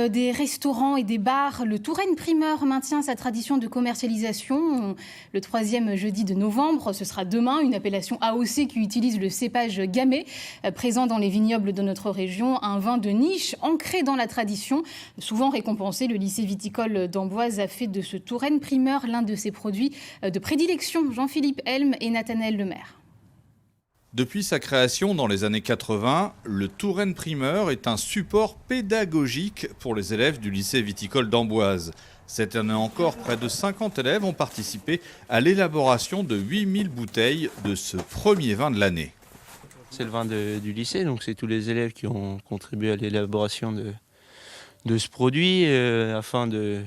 des restaurants et des bars, le Touraine Primeur maintient sa tradition de commercialisation. Le 3e jeudi de novembre, ce sera demain, une appellation AOC qui utilise le cépage Gamay, présent dans les vignobles de notre région, un vin de niche ancré dans la tradition. Souvent récompensé, le lycée viticole d'Amboise a fait de ce Touraine Primeur l'un de ses produits de prédilection. Jean-Philippe Helm et Nathanaël Lemaire. Depuis sa création dans les années 80, le Touraine Primeur est un support pédagogique pour les élèves du lycée viticole d'Amboise. Cette année encore, près de 50 élèves ont participé à l'élaboration de 8000 bouteilles de ce premier vin de l'année. C'est le vin du lycée, donc c'est tous les élèves qui ont contribué à l'élaboration de ce produit afin de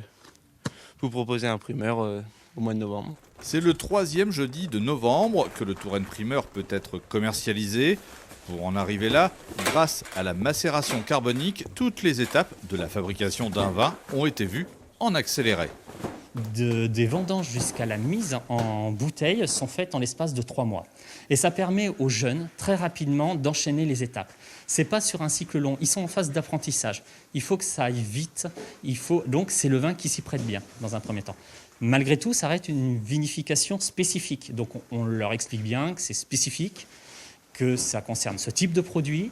vous proposer un primeur au mois de novembre. C'est le 3e jeudi de novembre que le Touraine Primeur peut être commercialisé. Pour en arriver là, grâce à la macération carbonique, toutes les étapes de la fabrication d'un vin ont été vues en accéléré. Des vendanges jusqu'à la mise en bouteille sont faites en l'espace de 3 mois. Et ça permet aux jeunes, très rapidement, d'enchaîner les étapes. Ce n'est pas sur un cycle long, ils sont en phase d'apprentissage. Il faut que ça aille vite, donc c'est le vin qui s'y prête bien, dans un premier temps. Malgré tout, ça reste une vinification spécifique. Donc on leur explique bien que c'est spécifique, que ça concerne ce type de produit.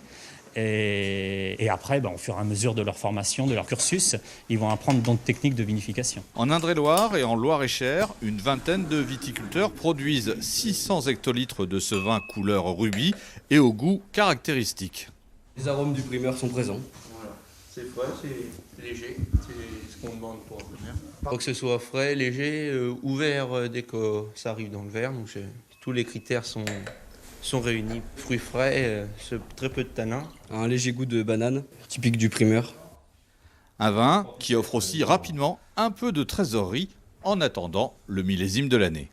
Et après, au fur et à mesure de leur formation, de leur cursus, ils vont apprendre d'autres techniques de vinification. En Indre-et-Loire et en Loire-et-Cher, une vingtaine de viticulteurs produisent 600 hectolitres de ce vin couleur rubis et au goût caractéristique. Les arômes du primeur sont présents. Voilà. C'est frais, c'est léger, c'est ce qu'on demande pour un primeur. Il faut que ce soit frais, léger, ouvert dès que ça arrive dans le verre. Donc tous les critères sont réunis. Fruits frais, très peu de tanin. Un léger goût de banane, typique du primeur. Un vin qui offre aussi rapidement un peu de trésorerie en attendant le millésime de l'année.